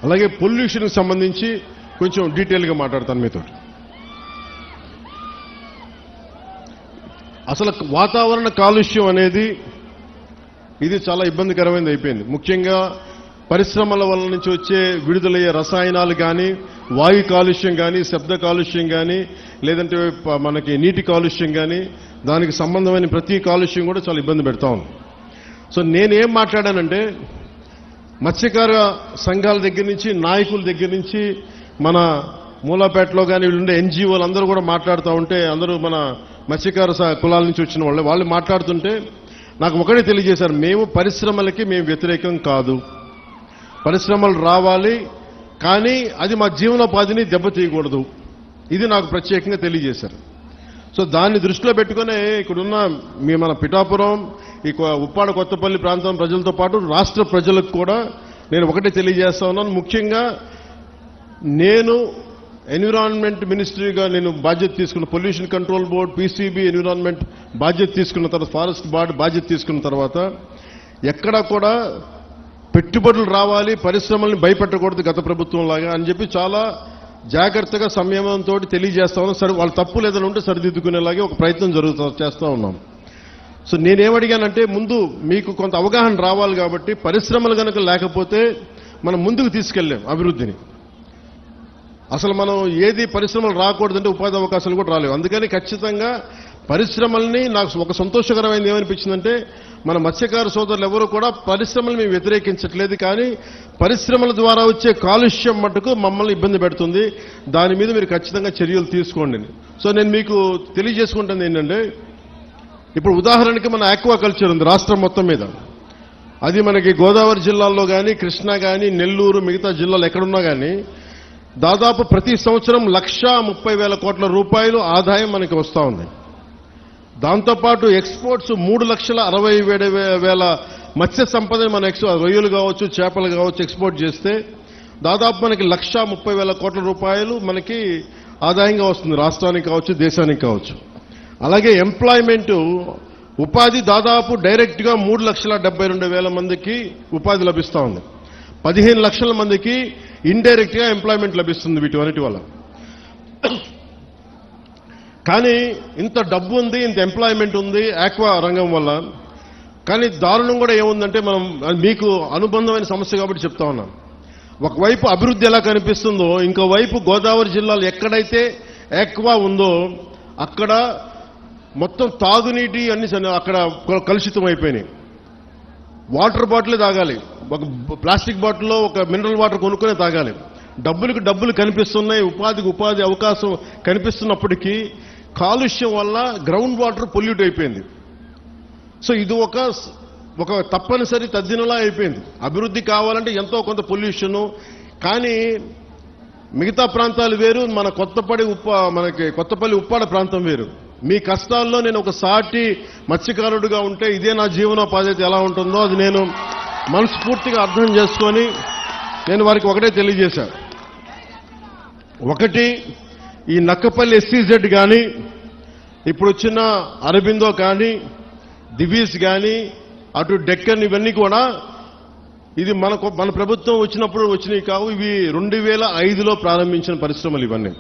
అలాగే పొల్యూషన్కి సంబంధించి కొంచెం డీటెయిల్గా మాట్లాడతాను మీతో. అసలు వాతావరణ కాలుష్యం అనేది ఇది చాలా ఇబ్బందికరమైనది అయిపోయింది. ముఖ్యంగా పరిశ్రమల వల్ల నుంచి వచ్చే విడుదలయ్యే రసాయనాలు కానీ, వాయు కాలుష్యం కానీ, శబ్ద కాలుష్యం కానీ, లేదంటే మనకి నీటి కాలుష్యం కానీ, దానికి సంబంధమైన ప్రతి కాలుష్యం కూడా చాలా ఇబ్బంది పెడతా ఉంది. సో నేనేం మాట్లాడానంటే, మత్స్యకార సంఘాల దగ్గర నుంచి, నాయకుల దగ్గర నుంచి, మన మూలాపేటలో కానీ వీళ్ళుండే ఎన్జిఓలు అందరూ కూడా మాట్లాడుతూ ఉంటే, అందరూ మన మత్స్యకార కులాల నుంచి వచ్చిన వాళ్ళు మాట్లాడుతుంటే నాకు ఒకటే తెలియజేశారు, మేము పరిశ్రమలకి మేము వ్యతిరేకం కాదు, పరిశ్రమలు రావాలి, కానీ అది మా జీవనోపాధిని దెబ్బతీయకూడదు. ఇది నాకు ప్రత్యేకంగా తెలియజేశారు. సో దాన్ని దృష్టిలో పెట్టుకునే ఇక్కడున్న మన పిఠాపురం, ఈ ఉప్పాడ కొత్తపల్లి ప్రాంతం ప్రజలతో పాటు రాష్ట్ర ప్రజలకు కూడా నేను ఒకటే తెలియజేస్తా ఉన్నాను. ముఖ్యంగా నేను ఎన్విరాన్మెంట్ మినిస్ట్రీగా నేను బాధ్యత తీసుకున్న, pollution control board, PCB, environment బాధ్యత తీసుకున్న తర్వాత, ఫారెస్ట్ బోర్డు బాధ్యత తీసుకున్న తర్వాత ఎక్కడా కూడా పెట్టుబడులు రావాలి, పరిశ్రమల్ని భయపెట్టకూడదు గత ప్రభుత్వం లాగా అని చెప్పి చాలా జాగ్రత్తగా సంయమనంతో తెలియజేస్తా ఉన్నాం. సరే, వాళ్ళ తప్పు లేదని ఉంటే సరిదిద్దుకునేలాగే ఒక ప్రయత్నం చేస్తూ ఉన్నాం. సో నేనేమడిగానంటే, ముందు మీకు కొంత అవగాహన రావాలి కాబట్టి పరిశ్రమలు కనుక లేకపోతే మనం ముందుకు తీసుకెళ్ళాం అభివృద్ధిని. అసలు మనం ఏది పరిశ్రమలు రాకూడదంటే ఉపాధి అవకాశాలు కూడా రాలేవు. అందుకని ఖచ్చితంగా పరిశ్రమల్ని, నాకు ఒక సంతోషకరమైనది ఏమనిపించిందంటే, మన మత్స్యకార సోదరులు ఎవరు కూడా పరిశ్రమలు మేము వ్యతిరేకించట్లేదు, కానీ పరిశ్రమల ద్వారా వచ్చే కాలుష్యం మటుకు మమ్మల్ని ఇబ్బంది పెడుతుంది, దాని మీద మీరు ఖచ్చితంగా చర్యలు తీసుకోండి. సో నేను మీకు తెలియజేసుకుంటుంది ఏంటంటే, ఇప్పుడు ఉదాహరణకి మన ఆక్వాకల్చర్ ఉంది రాష్ట్రం మొత్తం మీద. అది మనకి గోదావరి జిల్లాల్లో కానీ, కృష్ణా కానీ, నెల్లూరు, మిగతా జిల్లాలు ఎక్కడున్నా కానీ దాదాపు ప్రతి సంవత్సరం 1,30,000 కోట్ల రూపాయలు ఆదాయం మనకి వస్తూ ఉంది. దాంతోపాటు ఎక్స్పోర్ట్స్ 3,60,000 మత్స్య సంపదని మన రొయ్యలు కావచ్చు, చేపలు కావచ్చు ఎక్స్పోర్ట్ చేస్తే దాదాపు మనకి 1,30,000 కోట్ల రూపాయలు మనకి ఆదాయంగా వస్తుంది, రాష్ట్రానికి కావచ్చు, దేశానికి కావచ్చు. అలాగే ఎంప్లాయ్మెంట్, ఉపాధి దాదాపు డైరెక్ట్గా 3,72,000 మందికి ఉపాధి లభిస్తూ ఉంది. 15 లక్షల మందికి ఇండైరెక్ట్ గా ఎంప్లాయ్మెంట్ లభిస్తుంది వీటి వల్ల. కానీ ఇంత డబ్బు ఉంది, ఇంత ఎంప్లాయ్మెంట్ ఉంది ఆక్వా రంగం వల్ల. కానీ దారుణం కూడా ఏముందంటే, మనం మీకు అనుబంధమైన సమస్య కాబట్టి చెప్తా ఉన్నాం. ఒకవైపు అభివృద్ధి ఎలా కనిపిస్తుందో, ఇంకోవైపు గోదావరి జిల్లాలో ఎక్కడైతే ఆక్వా ఉందో అక్కడ మొత్తం తాగునీటి అన్ని అక్కడ కలుషితం అయిపోయినాయి. వాటర్ బాటిలే తాగాలి, ఒక ప్లాస్టిక్ బాటిల్లో ఒక మినరల్ వాటర్ కొనుక్కునే తాగాలి. డబ్బులకు డబ్బులు కనిపిస్తున్నాయి, ఉపాధికి ఉపాధి అవకాశం కనిపిస్తున్నప్పటికీ కాలుష్యం వల్ల గ్రౌండ్ వాటర్ పొల్యూట్ అయిపోయింది. సో ఇది ఒక తప్పనిసరి తద్దినలా అయిపోయింది. అభివృద్ధి కావాలంటే ఎంతో కొంత పొల్యూషను, కానీ మిగతా ప్రాంతాలు వేరు, మన కొత్తపల్లి ఉప్పాడ ప్రాంతం వేరు. మీ కష్టాల్లో నేను ఒక సాటి మత్స్యకారుడిగా ఉంటే ఇదే నా జీవనోపాధి ఎలా ఉంటుందో అది నేను మనస్ఫూర్తిగా అర్థం చేసుకొని నేను వారికి ఒకటే తెలియజేశాను. ఒకటి, ఈ నక్కపల్లి ఎస్సీజెడ్ కానీ, ఇప్పుడు వచ్చిన అరబిందో కానీ, దివీస్ కానీ, అటు డెక్కన్, ఇవన్నీ కూడా ఇది మన ప్రభుత్వం వచ్చినప్పుడు వచ్చినవి కావు. ఇవి 2005లో ప్రారంభించిన పరిశ్రమలు. ఇవన్నీ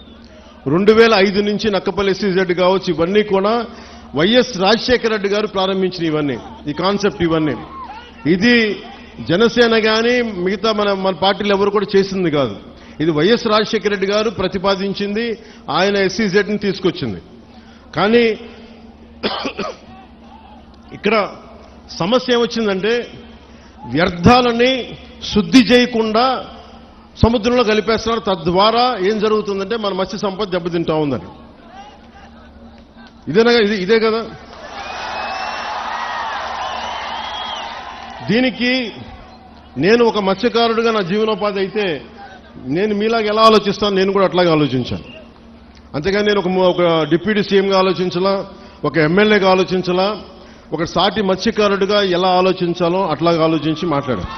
2005 నుంచి నక్కపల్లి ఎస్సీజెడ్ కావచ్చు, ఇవన్నీ కూడా వైఎస్ రాజశేఖర రెడ్డి గారు ప్రారంభించిన ఇవన్నీ, ఈ కాన్సెప్ట్ ఇవన్నీ. ఇది జనసేన కానీ మిగతా మన పార్టీలు ఎవరు కూడా చేసింది కాదు. ఇది వైఎస్ రాజశేఖర రెడ్డి గారు ప్రతిపాదించింది, ఆయన ఎస్సీజెడ్ని తీసుకొచ్చింది. కానీ ఇక్కడ సమస్య ఏమొచ్చిందంటే, వ్యర్థాలని శుద్ధి చేయకుండా సముద్రంలో కలిపేస్తున్నారు. తద్వారా ఏం జరుగుతుందంటే మన మత్స్య సంపద దెబ్బతింటా ఉందని. ఇదే కదా. దీనికి నేను ఒక మత్స్యకారుడిగా నా జీవనోపాధి అయితే నేను మీలాగా ఎలా ఆలోచిస్తాను, నేను కూడా అట్లాగే ఆలోచించాను. అంతేగాని నేను ఒక డిప్యూటీ సీఎంగా ఆలోచించాలా, ఒక ఎమ్మెల్యేగా ఆలోచించాలా, ఒక సాటి మత్స్యకారుడిగా ఎలా ఆలోచించాలో అట్లాగా ఆలోచించి మాట్లాడాను.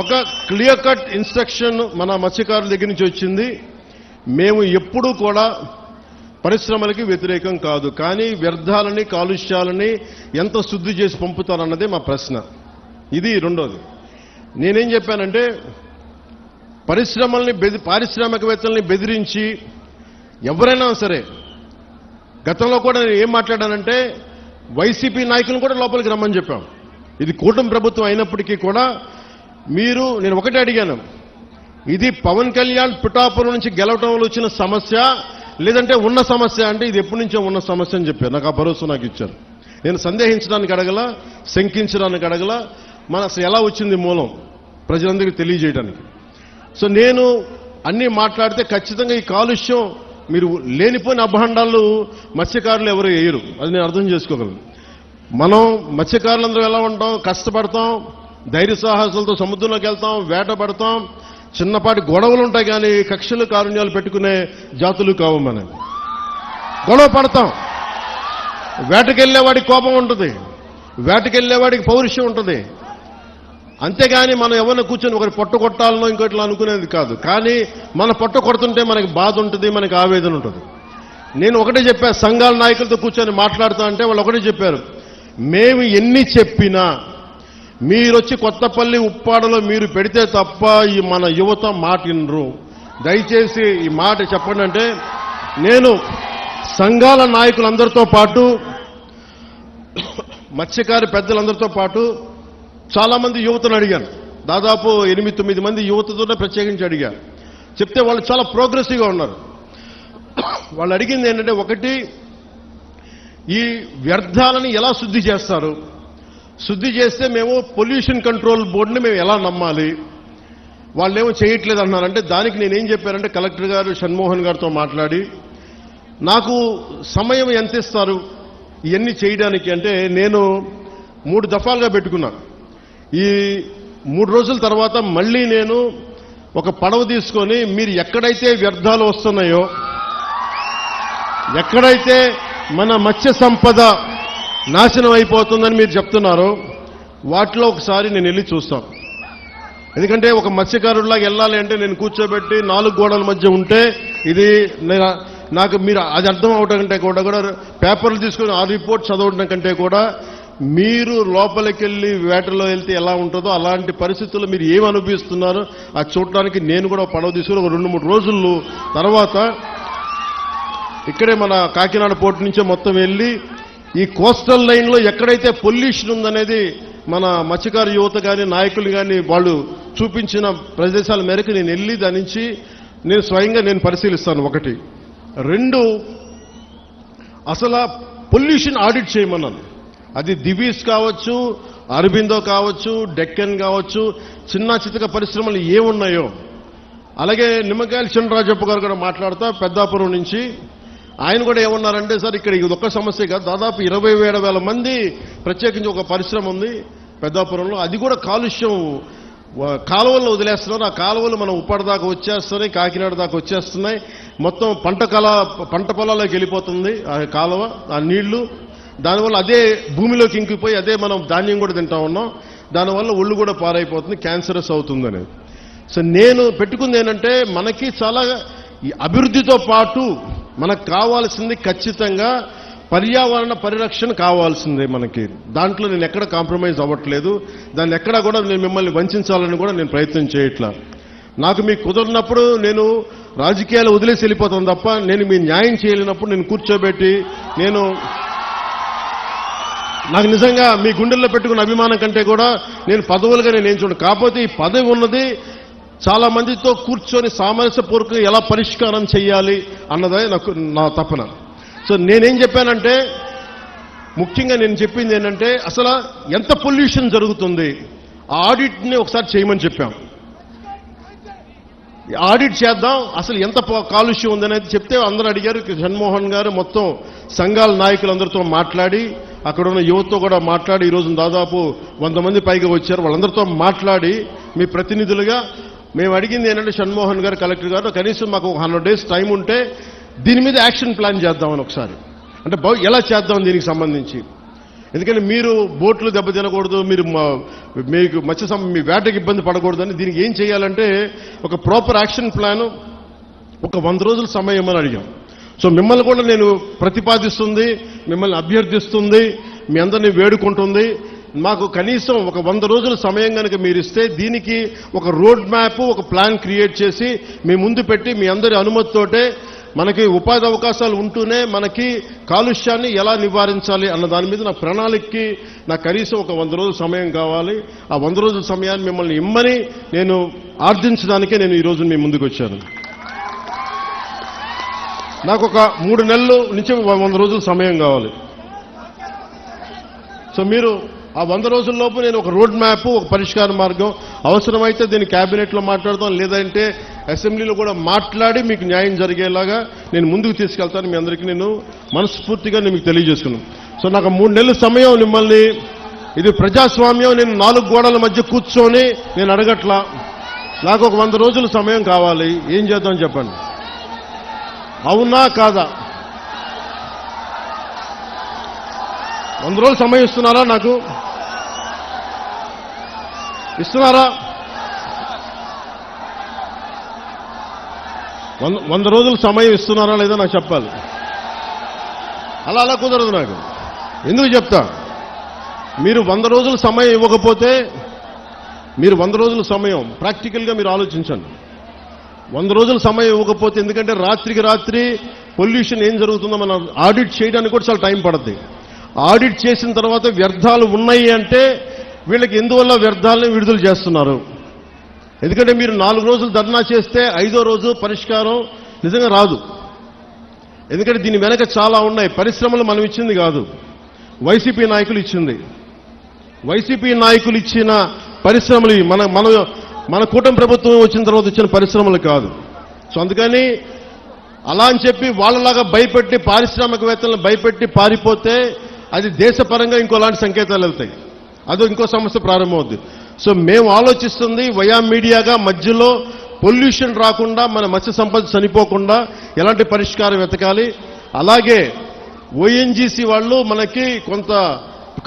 ఒక క్లియర్ కట్ ఇన్స్ట్రక్షన్ మన మత్స్యకారుల దగ్గర నుంచి వచ్చింది. మేము ఎప్పుడూ కూడా పరిశ్రమలకి వ్యతిరేకం కాదు, కానీ వ్యర్థాలని, కాలుష్యాలని ఎంత శుద్ధి చేసి పంపుతారన్నదే మా ప్రశ్న. ఇది రెండోది. నేనేం చెప్పానంటే పారిశ్రామికవేత్తల్ని బెదిరించి ఎవరైనా సరే, గతంలో కూడా నేను ఏం మాట్లాడానంటే వైసీపీ నాయకులను కూడా లోపలికి రమ్మని చెప్పాం. ఇది కూటమి ప్రభుత్వం అయినప్పటికీ కూడా నేను ఒకటే అడిగాను, ఇది పవన్ కళ్యాణ్ పిఠాపురం నుంచి గెలవటంలో వచ్చిన సమస్య లేదంటే ఉన్న సమస్య అంటే ఇది ఎప్పటి నుంచో ఉన్న సమస్య అని చెప్పారు. నాకు ఆ భరోసా నాకు ఇచ్చారు. నేను సందేహించడానికి అడగల, శంకించడానికి అడగల, అసలు ఎలా వచ్చింది మూలం ప్రజలందరికీ తెలియజేయడానికి. సో నేను అన్నీ మాట్లాడితే ఖచ్చితంగా ఈ కాలుష్యం మీరు లేనిపోయిన అభాండాలు మత్స్యకారులు ఎవరు వేయరు, అది నేను అర్థం చేసుకోగలను. మనం మత్స్యకారులందరూ ఎలా ఉంటాం, కష్టపడతాం, ధైర్య సాహసాలతో సముద్రంలోకి వెళ్తాం, వేట పడతాం, చిన్నపాటి గొడవలు ఉంటాయి కానీ కక్షలు కారుణ్యాలు పెట్టుకునే జాతులు కావు. మనం గొడవ పడతాం, వేటకెళ్లేవాడికి కోపం ఉంటుంది, వేటకెళ్లేవాడికి పౌరుషం ఉంటుంది. అంతేగాని మనం ఎవరిని కూర్చొని ఒకరి పొట్ట కొట్టాలనో ఇంకోటిలో అనుకునేది కాదు. కానీ మన పొట్ట కొడుతుంటే మనకి బాధ ఉంటుంది, మనకి ఆవేదన ఉంటుంది. నేను ఒకటే చెప్పా, సంఘాల నాయకులతో కూర్చొని మాట్లాడుతా అంటే వాళ్ళు ఒకటే చెప్పారు, మేము ఎన్ని చెప్పినా మీరొచ్చి కొత్తపల్లి ఉప్పాడలో మీరు పెడితే తప్ప ఈ మన యువత మాట వినరు, దయచేసి ఈ మాట చెప్పండి అంటే నేను సంఘాల నాయకులందరితో పాటు మత్స్యకారి పెద్దలందరితో పాటు చాలా మంది యువతను అడిగాను. దాదాపు 8-9 మంది యువతతోనే ప్రత్యేకించి అడిగాను. చెప్తే వాళ్ళు చాలా ప్రోగ్రెసివ్గా ఉన్నారు. వాళ్ళు అడిగింది ఏంటంటే, ఒకటి, ఈ వ్యర్థాలని ఎలా శుద్ధి చేస్తారు, శుద్ధి చేస్తే మేము పొల్యూషన్ కంట్రోల్ బోర్డుని మేము ఎలా నమ్మాలి, వాళ్ళేమో చేయట్లేదు అన్నారంటే దానికి నేనేం చెప్పానంటే కలెక్టర్ గారు షణ్మోహన్ గారితో మాట్లాడి నాకు సమయం ఎంత ఇస్తారు ఇవన్నీ చేయడానికి అంటే నేను 3 దఫాలుగా పెట్టుకున్నా. ఈ 3 రోజుల తర్వాత మళ్ళీ నేను ఒక పడవ తీసుకొని మీరు ఎక్కడైతే వ్యర్థాలు వస్తున్నాయో, ఎక్కడైతే మన మత్స్య సంపద నాశనం అయిపోతుందని మీరు చెప్తున్నారో వాటిలో ఒకసారి నేను వెళ్ళి చూస్తాను. ఎందుకంటే ఒక మత్స్యకారుడిలాగా వెళ్ళాలి అంటే నేను కూర్చోబెట్టి 4 గోడల మధ్య ఉంటే ఇది నాకు మీరు అది అర్థం అవడం కంటే కూడా పేపర్లు తీసుకొని ఆ రిపోర్ట్ చదవడం కంటే కూడా మీరు లోపలికి వెళ్ళి వేటలో వెళ్తే ఎలా ఉంటుందో అలాంటి పరిస్థితుల్లో మీరు ఏమి అనుభవిస్తున్నారో అది చూడడానికి నేను కూడా పడవ తీసుకుని ఒక 2-3 రోజులు తర్వాత ఇక్కడే మన కాకినాడ పోర్టు నుంచే మొత్తం వెళ్ళి ఈ కోస్టల్ లైన్లో ఎక్కడైతే పొల్యూషన్ ఉందనేది మన మత్స్యకారు యువత కానీ నాయకులు కానీ వాళ్ళు చూపించిన ప్రదేశాల మేరకు నేను వెళ్ళి దాని నుంచి నేను స్వయంగా నేను పరిశీలిస్తాను. 1, 2 అసలు పొల్యూషన్ ఆడిట్ చేయమన్నాను. అది దివీస్ కావచ్చు, అరబిందో కావచ్చు, డెక్కన్ కావచ్చు, చిన్న చితక పరిశ్రమలు ఏమున్నాయో. అలాగే నిమ్మకాయల చినరాజప్ప గారు కూడా మాట్లాడుతా పెద్దాపురం నుంచి ఆయన కూడా ఏమన్నారంటే, సార్ ఇక్కడ ఇది ఒక్క సమస్య కాదు, దాదాపు 27,000 మంది ప్రత్యేకించి ఒక పరిశ్రమ ఉంది పెద్దాపురంలో, అది కూడా కాలుష్యం కాలువల్లో వదిలేస్తున్నారు. ఆ కాలువలు మనం ఉప్పాడ దాకా వచ్చేస్తున్నాయి, కాకినాడ దాకా వచ్చేస్తున్నాయి, మొత్తం పంట పొలాల్లోకి వెళ్ళిపోతుంది ఆ కాలువ, ఆ నీళ్లు. దానివల్ల అదే భూమిలోకి ఇంకిపోయి అదే మనం ధాన్యం కూడా తింటా ఉన్నాం, దానివల్ల ఒళ్ళు కూడా పారైపోతుంది, క్యాన్సరస్ అవుతుంది అనేది. సో నేను పెట్టుకుంది ఏంటంటే మనకి చాలా ఈ అభివృద్ధితో పాటు మనకు కావాల్సింది ఖచ్చితంగా పర్యావరణ పరిరక్షణ కావాల్సిందే మనకి. దాంట్లో నేను ఎక్కడ కాంప్రమైజ్ అవ్వట్లేదు, దాన్ని ఎక్కడా కూడా నేను మిమ్మల్ని వంచాలని కూడా నేను ప్రయత్నం చేయట్లా. నాకు మీకు కుదరినప్పుడు నేను రాజకీయాలు వదిలేసి వెళ్ళిపోతాను తప్ప నేను మీ న్యాయం చేయలేనప్పుడు నేను కూర్చోబెట్టి నాకు నిజంగా మీ గుండెల్లో పెట్టుకున్న అభిమానం కంటే కూడా నేను పదవులుగా నేను చూడను. కాకపోతే ఈ పదవి ఉన్నది చాలా మందితో కూర్చొని సామరస్యపూర్వకంగా ఎలా పరిష్కారం చేయాలి అన్నదే నా తపన. సో నేనేం చెప్పానంటే ముఖ్యంగా నేను చెప్పింది ఏంటంటే అసలు ఎంత పొల్యూషన్ జరుగుతుంది ఆ ఆడిట్ని ఒకసారి చేయమని చెప్పాం. ఆడిట్ చేద్దాం, అసలు ఎంత కాలుష్యం ఉందనేది చెప్తే అందరూ అడిగారు. షణ్మోహన్ గారు మొత్తం సంఘాల నాయకులందరితో మాట్లాడి అక్కడ ఉన్న యువతతో కూడా మాట్లాడి ఈరోజు దాదాపు 100 మంది పైగా వచ్చారు. వాళ్ళందరితో మాట్లాడి మీ ప్రతినిధులుగా మేము అడిగింది ఏంటంటే షణ్మోహన్ గారు, కలెక్టర్ గారు కనీసం మాకు 100 days టైం ఉంటే దీని మీద యాక్షన్ ప్లాన్ చేద్దామని ఒకసారి, అంటే ఎలా చేద్దాం దీనికి సంబంధించి. ఎందుకంటే మీరు బోట్లు దెబ్బతినకూడదు, మీకు మీ వేటకి ఇబ్బంది పడకూడదని దీనికి ఏం చేయాలంటే ఒక ప్రాపర్ యాక్షన్ ప్లాన్ ఒక 100 రోజుల సమయం అని అడిగాం. సో మిమ్మల్ని కూడా నేను ప్రతిపాదిస్తుంది, మిమ్మల్ని అభ్యర్థిస్తుంది, మీ అందరినీ వేడుకుంటుంది. మాకు కనీసం ఒక 100 రోజుల సమయం కనుక మీరు ఇస్తే దీనికి ఒక రోడ్ మ్యాప్, ఒక ప్లాన్ క్రియేట్ చేసి మీ ముందు పెట్టి మీ అందరి అనుమతితోటే మనకి ఉపాధి అవకాశాలు ఉంటూనే మనకి కాలుష్యాన్ని ఎలా నివారించాలి అన్న దాని మీద నా ప్రణాళికకి నాకు కనీసం ఒక 100 రోజుల సమయం కావాలి. ఆ 100 రోజుల సమయాన్ని మిమ్మల్ని ఇమ్మని నేను ఆర్థించడానికే నేను ఈరోజు మీ ముందుకు వచ్చాను. నాకు ఒక 3 నెలల నుంచి 100 రోజుల సమయం కావాలి. సో మీరు ఆ 100 రోజుల్లోపు నేను ఒక రోడ్ మ్యాప్, ఒక పరిష్కార మార్గం, అవసరమైతే దీన్ని క్యాబినెట్లో మాట్లాడతాం, లేదంటే అసెంబ్లీలో కూడా మాట్లాడి మీకు న్యాయం జరిగేలాగా నేను ముందుకు తీసుకెళ్తాను. మీ అందరికీ నేను మనస్ఫూర్తిగా నేను మీకు తెలియజేసుకున్నాను. సో నాకు 3 నెలల సమయం మిమ్మల్ని, ఇది ప్రజాస్వామ్యం, నేను 4 గోడల మధ్య కూర్చొని నేను అడగట్లా. నాకు ఒక 100 రోజుల సమయం కావాలి. ఏం చేద్దాం చెప్పండి, అవునా కాదా? 100 రోజులు సమయం ఇస్తున్నారా? నాకు ఇస్తున్నారా? 100 రోజులు సమయం ఇస్తున్నారా లేదా నాకు చెప్పాలి. అలా కుదరదు నాకు. ఎందుకు చెప్తా, మీరు 100 రోజుల సమయం ఇవ్వకపోతే, మీరు 100 రోజుల సమయం ప్రాక్టికల్గా మీరు ఆలోచించండి. 100 రోజుల సమయం ఇవ్వకపోతే, ఎందుకంటే రాత్రికి రాత్రి పొల్యూషన్ ఏం జరుగుతుందో మనం ఆడిట్ చేయడానికి కూడా చాలా టైం పడుతుంది. ఆడిట్ చేసిన తర్వాత వ్యర్థాలు ఉన్నాయి అంటే వీళ్ళకి ఎందువల్ల వ్యర్థాలని విడుదల చేస్తున్నారు? ఎందుకంటే మీరు 4 రోజులు ధర్నా చేస్తే 5వ రోజు పరిష్కారం నిజంగా రాదు. ఎందుకంటే దీని వెనక చాలా ఉన్నాయి. పరిశ్రమలు మనం ఇచ్చింది కాదు, వైసీపీ నాయకులు ఇచ్చింది. వైసీపీ నాయకులు ఇచ్చిన పరిశ్రమలు మన కూటమి ప్రభుత్వం వచ్చిన తర్వాత వచ్చిన పరిశ్రమలు కాదు. సో అందుకని అలా అని చెప్పి వాళ్ళలాగా భయపెట్టి పారిశ్రామికవేత్తలను భయపెట్టి పారిపోతే అది దేశపరంగా ఇంకోలాంటి సంకేతాలు వెళ్తాయి, అదో ఇంకో సమస్య ప్రారంభమవుద్ది. సో మేము ఆలోచిస్తుంది వయా మీడియాగా మధ్యలో పొల్యూషన్ రాకుండా, మన మత్స్య సంపద చనిపోకుండా ఎలాంటి పరిష్కారం వెతకాలి. అలాగే ఓఎన్జీసీ వాళ్ళు మనకి కొంత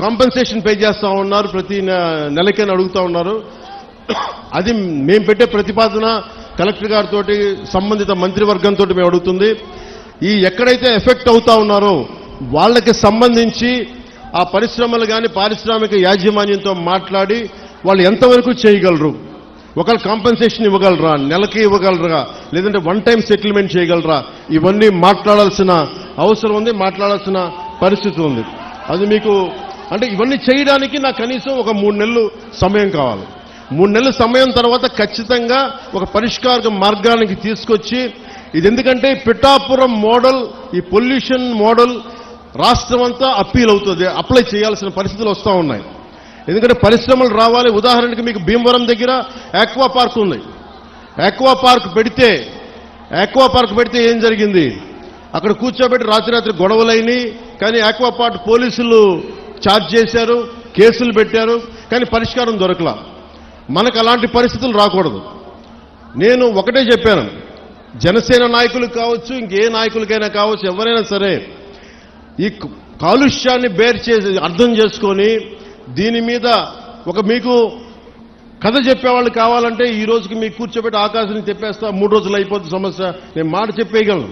కాంపెన్సేషన్ పే చేస్తూ ఉన్నారు, ప్రతి నెలకైనా అడుగుతూ ఉన్నారు. అది మేము పెట్టే ప్రతిపాదన కలెక్టర్ గారితో సంబంధిత మంత్రివర్గంతో మేము అడుగుతుంది. ఈ ఎక్కడైతే ఎఫెక్ట్ అవుతా ఉన్నారో వాళ్ళకి సంబంధించి ఆ పరిశ్రమలు కానీ పారిశ్రామిక యాజమాన్యంతో మాట్లాడి వాళ్ళు ఎంతవరకు చేయగలరు, ఒకవేళ కాంపెన్సేషన్ ఇవ్వగలరా, నెలకి ఇవ్వగలరా, లేదంటే 1 టైం సెటిల్మెంట్ చేయగలరా, ఇవన్నీ మాట్లాడాల్సిన అవసరం ఉంది, మాట్లాడాల్సిన పరిస్థితి ఉంది. అది మీకు అంటే ఇవన్నీ చేయడానికి నాకు కనీసం ఒక 3 నెలలు సమయం కావాలి. 3 నెలల సమయం తర్వాత ఖచ్చితంగా ఒక పరిష్కార మార్గానికి తీసుకొచ్చి, ఇది ఎందుకంటే పిఠాపురం మోడల్, ఈ పొల్యూషన్ మోడల్ రాష్ట్రం అంతా అప్పీల్ అవుతుంది, అప్లై చేయాల్సిన పరిస్థితులు వస్తూ ఉన్నాయి. ఎందుకంటే పరిశ్రమలు రావాలి. ఉదాహరణకి మీకు భీమవరం దగ్గర ఆక్వా పార్క్ ఉంది. ఆక్వా పార్క్ పెడితే ఏం జరిగింది, అక్కడ కూర్చోబెట్టి రాత్రి గొడవలైనవి. కానీ ఆక్వా పార్క్ పోలీసులు ఛార్జ్ చేశారు, కేసులు పెట్టారు, కానీ పరిష్కారం దొరకలా. మనకు అలాంటి పరిస్థితులు రాకూడదు. నేను ఒకటే చెప్పాను, జనసేన నాయకులకు కావచ్చు, ఇంకే నాయకులకైనా కావచ్చు, ఎవరైనా సరే ఈ కాలుష్యాన్ని అర్థం చేసుకొని దీని మీద ఒక మీకు కథ చెప్పేవాళ్ళు కావాలంటే ఈ రోజుకి మీకు కూర్చోబెట్టి ఆకాశాన్ని తెప్పేస్తా, 3 రోజులు అయిపోతుంది సమస్య, నేను మాట చెప్పేయగలను.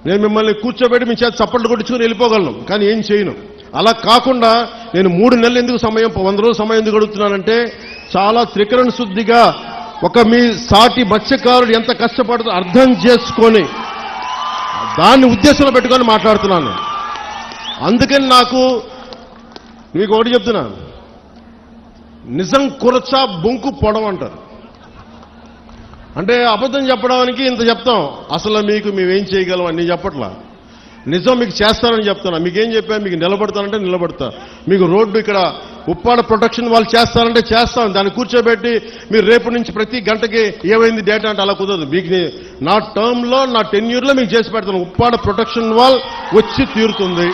నేను మిమ్మల్ని కూర్చోబెట్టి మీ చేత చప్పట్లు కొట్టించుకుని వెళ్ళిపోగలను, కానీ ఏం చేయను. అలా కాకుండా నేను 3 నెలలు ఎందుకు సమయం, 100 రోజుల సమయం ఎందుకు అడుగుతున్నానంటే, చాలా త్రికరణ శుద్ధిగా ఒక మీ సాటి మత్స్యకారుడు ఎంత కష్టపడుతూ అర్థం చేసుకొని దాన్ని ఉద్దేశంలో పెట్టుకొని మాట్లాడుతున్నాను. అందుకని నాకు మీకు ఒకటి చెప్తున్నా, నిజం కురచ బొంకు పొడవ అంటారు. అంటే అబద్ధం చెప్పడానికి ఇంత చెప్తాం, అసలు మీకు మేమేం చేయగలం అని చెప్పట్లా. నిజం మీకు చేస్తానని చెప్తున్నా. మీకేం చెప్పా, మీకు నిలబడతానంటే నిలబడతా. మీకు రోడ్డు ఇక్కడ ఉప్పాడ ప్రొటెక్షన్ వాళ్ళు చేస్తారంటే చేస్తాం. దాన్ని కూర్చోబెట్టి మీరు రేపు నుంచి ప్రతి గంటకి ఏమైంది డేటా అంటే అలా కుదరదు. మీకు నా టర్మ్లో, నా టెన్యూర్లో మీకు చేసి పెడతాను. ఉప్పాడ ప్రొటెక్షన్ వాల్ వచ్చి తీరుతుంది.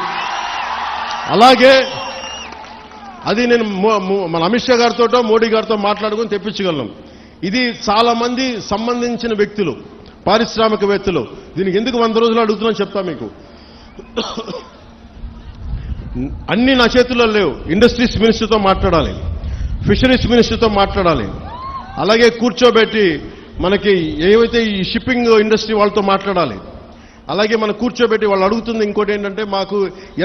అలాగే అది నేను మన అమిత్ షా గారితో, మోడీ గారితో మాట్లాడుకుని తెప్పించగలను. ఇది చాలా మంది సంబంధించిన వ్యక్తులు, పారిశ్రామికవేత్తలు. దీనికి ఎందుకు 100 రోజులు అడుగుతున్నాను చెప్తా మీకు. అన్ని నా చేతుల్లో లేవు. ఇండస్ట్రీస్ మినిస్టర్తో మాట్లాడాలి, ఫిషరీస్ మినిస్టర్తో మాట్లాడాలి, అలాగే కూర్చోబెట్టి మనకి ఏవైతే ఈ షిప్పింగ్ ఇండస్ట్రీ వాళ్ళతో మాట్లాడాలి. అలాగే మనం కూర్చోబెట్టి వాళ్ళు అడుగుతుంది ఇంకోటి ఏంటంటే, మాకు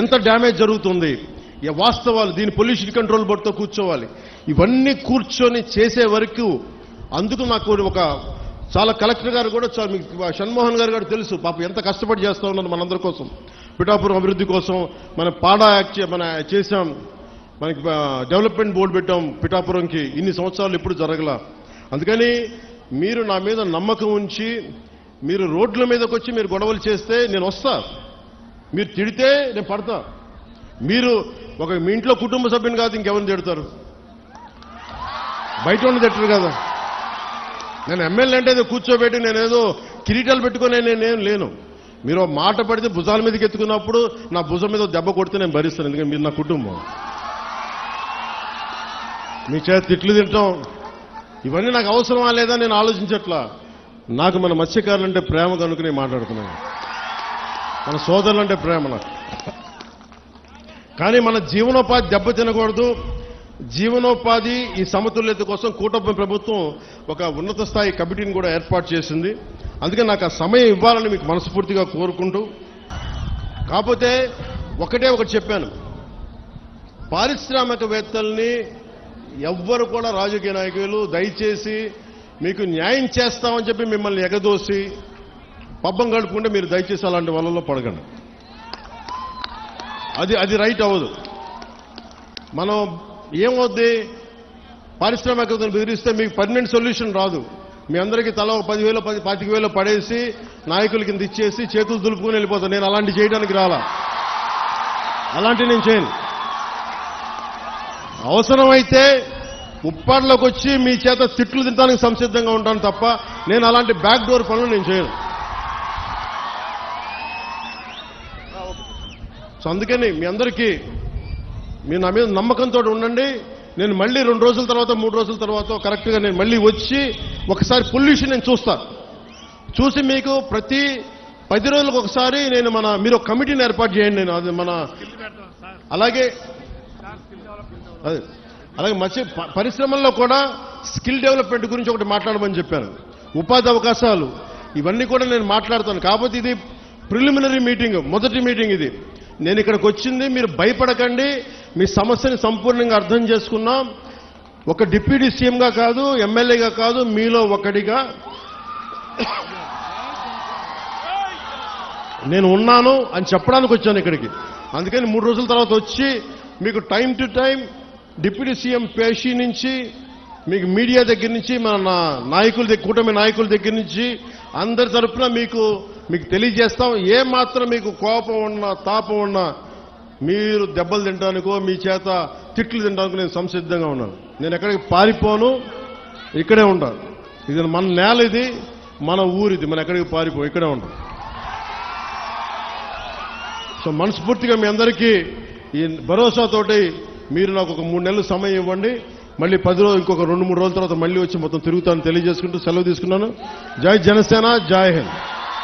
ఎంత డ్యామేజ్ జరుగుతుంది, వాస్తవాలు, దీని పొల్యూషన్ కంట్రోల్ బోర్డుతో కూర్చోవాలి. ఇవన్నీ కూర్చొని చేసే వరకు అందుకు నాకు ఒక చాలా కలెక్టర్ గారు కూడా మీకు షణ్మోహన్ గారు కూడా తెలుసు పాపం ఎంత కష్టపడి చేస్తూ ఉన్నారు మనందరి కోసం, పిఠాపురం అభివృద్ధి కోసం. మన పాడా యాక్ట్ మన చేసాం, మనకి డెవలప్మెంట్ బోర్డు పెట్టాం పిఠాపురంకి. ఇన్ని సంవత్సరాలు ఎప్పుడు జరగల. అందుకని మీరు నా మీద నమ్మకం ఉంచి మీరు రోడ్ల మీదకి వచ్చి మీరు గొడవలు చేస్తే నేను వస్తా, మీరు తిడితే నేను పడతా. మీరు మీ ఇంట్లో కుటుంబ సభ్యుని కాదు ఇంకెవరిని తిడతారు, బయట ఉన్న తిట్టరు కదా. నేను ఎమ్మెల్యే అంటే కూర్చోబెట్టి నేనేదో కిరీటాలు పెట్టుకునే నేనేం లేను. మీరు మాట పడితే భుజాల మీదకి ఎత్తుకున్నప్పుడు నా భుజం మీద దెబ్బ కొడితే నేను భరిస్తాను, ఎందుకంటే మీరు నా కుటుంబం. మీ చేత తిట్లు తింటాం ఇవన్నీ నాకు అవసరమా లేదా నేను ఆలోచించట్లా. నాకు మన మత్స్యకారులంటే ప్రేమ కనుక నేను మాట్లాడుతున్నాను, మన సోదరులంటే ప్రేమ నాకు. కానీ మన జీవనోపాధి దెబ్బ తినకూడదు. జీవనోపాధి ఈ సమతుల్యత కోసం కూటమి ప్రభుత్వం ఒక ఉన్నత స్థాయి కమిటీని కూడా ఏర్పాటు చేసింది. అందుకే నాకు ఆ సమయం ఇవ్వాలని మీకు మనస్ఫూర్తిగా కోరుకుంటూ, కాకపోతే ఒకటి చెప్పాను, పారిశ్రామికవేత్తల్ని ఎవ్వరు కూడా రాజకీయ నాయకులు దయచేసి మీకు న్యాయం చేస్తామని చెప్పి మిమ్మల్ని ఎగదోసి పబ్బం గడుపుకుంటే మీరు దయచేసి అలాంటి వలలో పడగండి. అది రైట్ అవ్వదు. మనం ఏమవుద్ది, పారిశ్రామికవేత్తలు బెదిరిస్తే మీకు పర్మనెంట్ సొల్యూషన్ రాదు. మీ అందరికీ తల 10,000 25,000 పడేసి నాయకుల కింద ఇచ్చేసి చేతులు దులుపుకుని వెళ్ళిపోతాను. నేను అలాంటి చేయడానికి రాలా, అలాంటి నేను చేయను. అవసరమైతే ఉప్పాడులోకి వచ్చి మీ చేత తిట్లు తినడానికి సంసిద్ధంగా ఉంటాను తప్ప నేను అలాంటి బ్యాక్ డోర్ పనులు నేను చేయను. సో అందుకని మీ అందరికీ మీరు నా మీద నమ్మకంతో ఉండండి. నేను మళ్ళీ 2 రోజుల తర్వాత 3 రోజుల తర్వాత కరెక్ట్గా నేను మళ్ళీ వచ్చి ఒకసారి పొల్యూషన్ నేను చూసి మీకు ప్రతి 10 రోజులకు ఒకసారి నేను మీరు ఒక కమిటీని ఏర్పాటు చేయండి. నేను అది అలాగే మత్స్య పరిశ్రమల్లో కూడా స్కిల్ డెవలప్మెంట్ గురించి ఒకటి మాట్లాడమని చెప్పాను. ఉపాధి అవకాశాలు ఇవన్నీ కూడా నేను మాట్లాడతాను. కాకపోతే ఇది ప్రిలిమినరీ మీటింగ్, మొదటి మీటింగ్ ఇది. నేను ఇక్కడికి వచ్చింది, మీరు భయపడకండి, మీ సమస్యని సంపూర్ణంగా అర్థం చేసుకున్నాం. ఒక డిప్యూటీ సీఎంగా కాదు, ఎమ్మెల్యేగా కాదు, మీలో ఒకటిగా నేను ఉన్నాను అని చెప్పడానికి వచ్చాను ఇక్కడికి. అందుకని 3 రోజుల తర్వాత వచ్చి మీకు time to time deputy CM పేషీ నుంచి మీకు మీడియా దగ్గర నుంచి మన నాయకుల కూటమి నాయకుల దగ్గర నుంచి అందరి తరఫున మీకు తెలియజేస్తాం. ఏ మాత్రం మీకు కోపం ఉన్నా తాపం ఉన్నా మీరు దెబ్బలు తినడానికో మీ చేత తిట్లు తినడానికి నేను సంసిద్ధంగా ఉన్నాను. నేను ఎక్కడికి పారిపోను, ఇక్కడే ఉంటాను. ఇది మన నేల, ఇది మన ఊరిది, మనం ఎక్కడికి పారిపో, ఇక్కడే ఉంటాం. సో మనస్ఫూర్తిగా మీ అందరికీ ఈ భరోసాతోటి మీరు నాకు ఒక 3 నెలలు సమయం ఇవ్వండి. మళ్ళీ 10 రోజులు ఇంకొక 2-3 రోజుల తర్వాత మళ్ళీ వచ్చి మొత్తం తిరుగుతాను తెలియజేసుకుంటూ సెలవు తీసుకున్నాను. జై జనసేన, జై హింద్.